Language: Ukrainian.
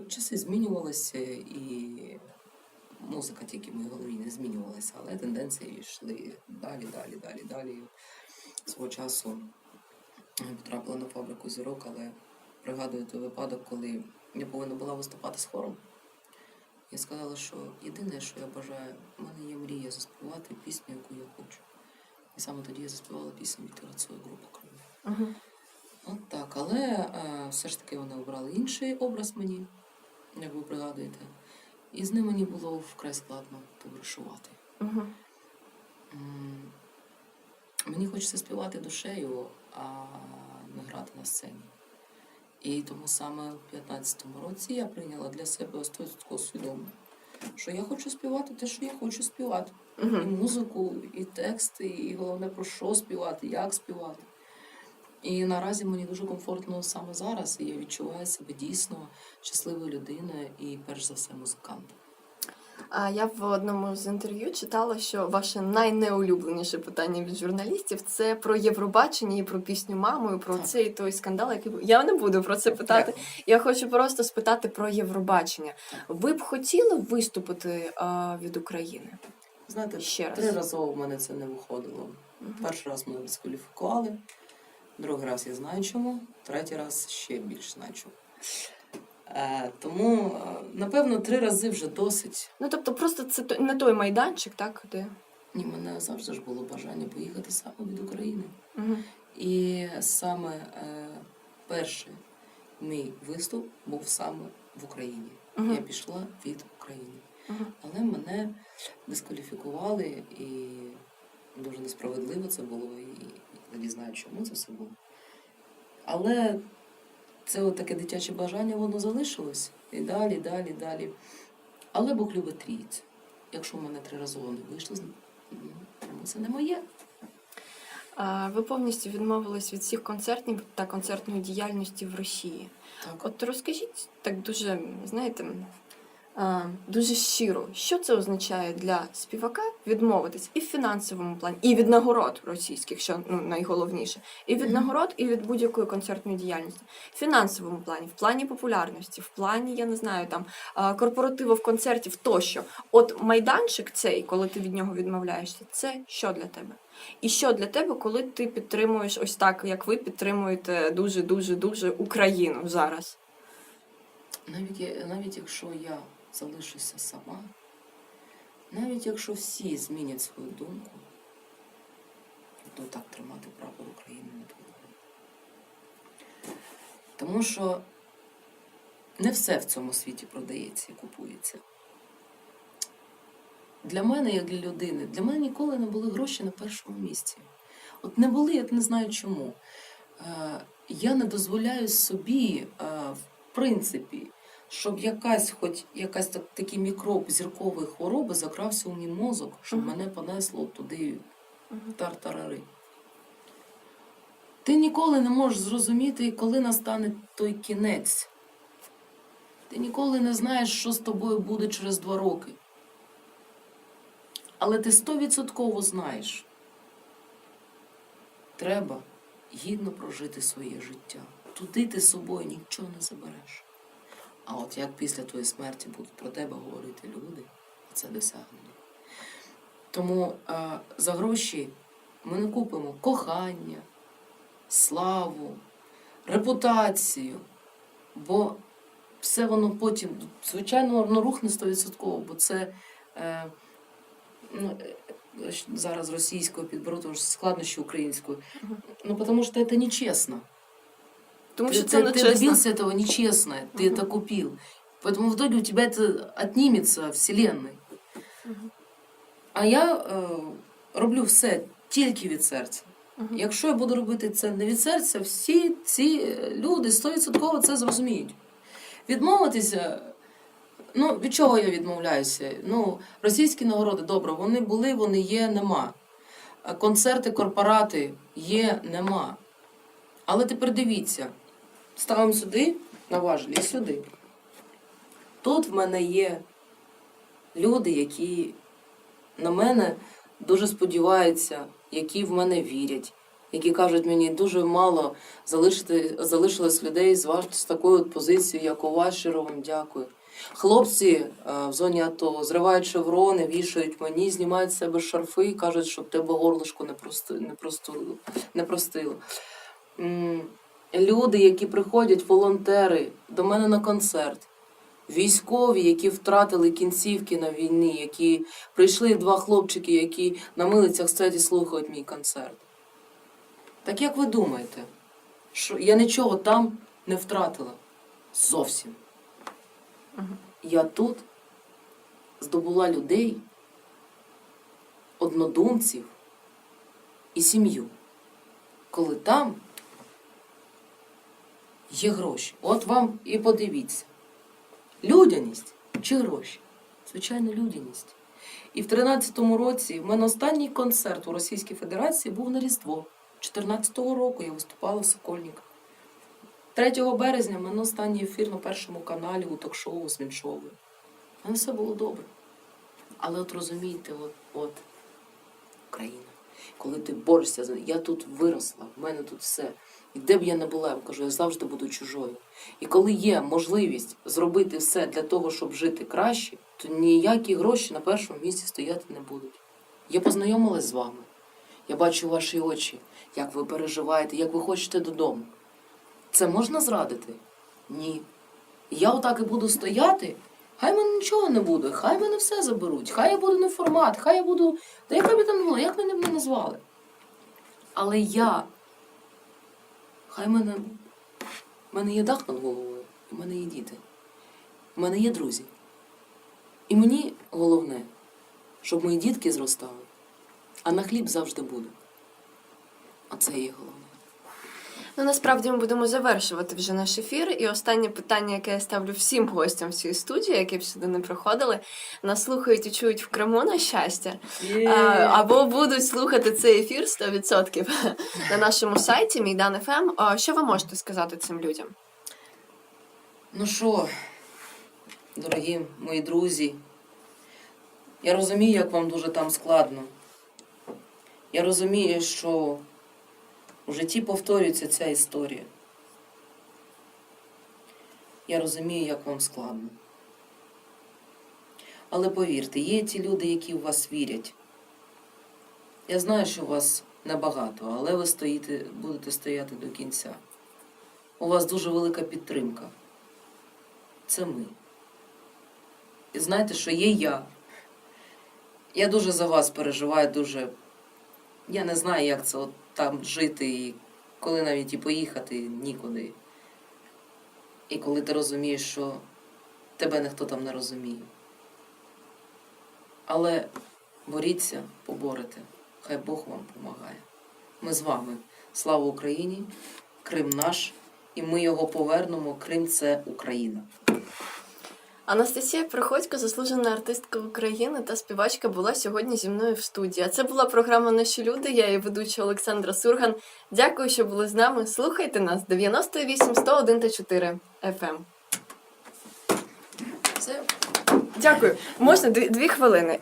часи змінювалися, і музика тільки в моїй голові не змінювалася, але тенденції йшли далі. Свого часу потрапила на фабрику зірок, але пригадую той випадок, коли я повинна була виступати з хором. Я сказала, що єдине, що я бажаю, в мене є мрія заспівати пісню, яку я хочу. І саме тоді я заспівала пісню Віктора Цоя «Група Крові». От так, але все ж таки вони обрали інший образ мені, як ви пригадуєте. І з ним мені було вкрай складно товаришувати. Мені хочеться співати душею, а не грати на сцені. І тому саме в 15-му році я прийняла для себе ось таку свідомо, що я хочу співати те, що я хочу співати. І музику, і тексти, і головне про що співати, як співати. І наразі мені дуже комфортно саме зараз, і я відчуваю себе дійсно щасливою людиною і, перш за все, музикантом. А я в одному з інтерв'ю читала, що ваше найнеулюбленіше питання від журналістів – це про Євробачення і про пісню «Маму», і про цей той скандал, який був. Я не буду про це питати. Я хочу просто спитати про Євробачення. Ви б хотіли виступити від України? Знаєте, ще раз? 3 рази в мене це не виходило. Перший раз мене дискваліфікували, другий раз я знаю чому, третій раз ще більш знаю чому. Тому, напевно, 3 рази вже досить. Ну, тобто, просто це не той майданчик, так? Де? Ні, в мене завжди ж було бажання поїхати саме від України. І саме перший мій виступ був саме в Україні. Я пішла від України. Але мене дискваліфікували, і дуже несправедливо це було, і я не знаю, чому це все було. Але це таке дитяче бажання, воно залишилось. І далі. Але Бог любить трійцю. Якщо в мене 3 рази не вийшло, це не моє. Ви повністю відмовились від всіх концертів та концертної діяльності в Росії. Так. От розкажіть так дуже, знаєте, дуже щиро, що це означає для співака відмовитись і в фінансовому плані, і від нагород російських, що найголовніше, і від нагород, і від будь-якої концертної діяльності. В фінансовому плані, в плані популярності, в плані, я не знаю, там, корпоративів, концертів тощо. От майданчик цей, коли ти від нього відмовляєшся, це що для тебе? І що для тебе, коли ти підтримуєш ось так, як ви підтримуєте дуже Україну зараз? Навіть якщо я залишуся сама, навіть якщо всі змінять свою думку, то так тримати прапор України не буде. Тому що не все в цьому світі продається і купується. Для мене, як для людини, для мене ніколи не були гроші на першому місці. От не були, я не знаю чому. Я не дозволяю собі, в принципі, щоб якась такий мікроб зіркової хвороби закрався у мій мозок, щоб мене понесло туди тартарари. Ти ніколи не можеш зрозуміти, коли настане той кінець. Ти ніколи не знаєш, що з тобою буде через 2 роки. Але ти 100% знаєш, треба гідно прожити своє життя. Туди ти з собою нічого не забереш. А от як після твоєї смерті будуть про тебе говорити люди, це досягнення. Тому за гроші ми не купимо кохання, славу, репутацію, бо все воно потім, звичайно, воно рухне 100%, бо це зараз російською підберу, тому що складнощі українською. Тому що це нечесно. Тому що це нечесно. Ты добился этого нечестно, ты это купил. Поэтому в итоге у тебя это отнимется вселенной. А я роблю все тільки від серця. Якщо я буду робити це не від серця, всі ці люди 100% це зрозуміють. Відмовитися, від чого я відмовляюся? Російські нагороди, добре, вони були, вони є, нема. Концерти, корпорати є, нема. Але тепер дивіться, ставимо сюди, на важелі, і сюди. Тут в мене є люди, які на мене дуже сподіваються, які в мене вірять, які кажуть мені, дуже мало залишилось людей з такою от позицією, як у вас, щиро вам дякую. Хлопці в зоні АТО зривають шеврони, вішають мені, знімають з себе шарфи і кажуть, щоб тебе горлишко не простило. Люди, які приходять, волонтери, до мене на концерт. Військові, які втратили кінцівки на війні, які прийшли 2 хлопчики, які на милицях стоять і слухають мій концерт. Так як ви думаєте, що я нічого там не втратила? Зовсім. Я тут здобула людей, однодумців і сім'ю. Коли там є гроші. От вам і подивіться. Людяність чи гроші? Звичайно, людяність. І в 13-му році в мене останній концерт у Російській Федерації був на Різдво. 14-го року я виступала в Сокольниках. 3 березня в мене останній ефір на Першому каналі у ток-шоу з Меншовою. У мене все було добре. Але от розумієте, от Україна. Коли ти борешся за... Я тут виросла, в мене тут все. І де б я не була, я кажу, я завжди буду чужою. І коли є можливість зробити все для того, щоб жити краще, то ніякі гроші на першому місці стояти не будуть. Я познайомилась з вами. Я бачу ваші очі, як ви переживаєте, як ви хочете додому. Це можна зрадити? Ні. Я отак і буду стояти, хай мене нічого не буде, хай мене все заберуть, хай я буду не формат, хай я буду... Та яка б там не була, як мене б не назвали. Але я... Хай в мене є дах над головою, і в мене є діти, в мене є друзі. І мені головне, щоб мої дітки зростали, а на хліб завжди буде. А це є головне. Ну, насправді ми будемо завершувати вже наш ефір. І останнє питання, яке я ставлю всім гостям цієї студії, які б сюди не приходили, нас слухають і чують в Криму, на щастя, або будуть слухати цей ефір 100% на нашому сайті Мейдан ФМ. Що ви можете сказати цим людям? Ну що, дорогі мої друзі, я розумію, як вам дуже там складно. Я розумію, що у житті повторюється ця історія. Я розумію, як вам складно. Але повірте, є ті люди, які в вас вірять. Я знаю, що у вас небагато, але ви будете стояти до кінця. У вас дуже велика підтримка. Це ми. І знаєте, що є я. Я дуже за вас переживаю, дуже... Я не знаю, як це от там жити, і коли навіть і поїхати нікуди. І коли ти розумієш, що тебе ніхто там не розуміє. Але боріться, поборете. Хай Бог вам допомагає. Ми з вами. Слава Україні! Крим наш, і ми його повернемо. Крим – це Україна. Анастасія Приходько, заслужена артистка України та співачка, була сьогодні зі мною в студії. А це була програма «Наші люди». Я її ведуча Олександра Сурган. Дякую, що були з нами. Слухайте нас. 98 101 та 4 FM. Все. Дякую. Можна 2 хвилини?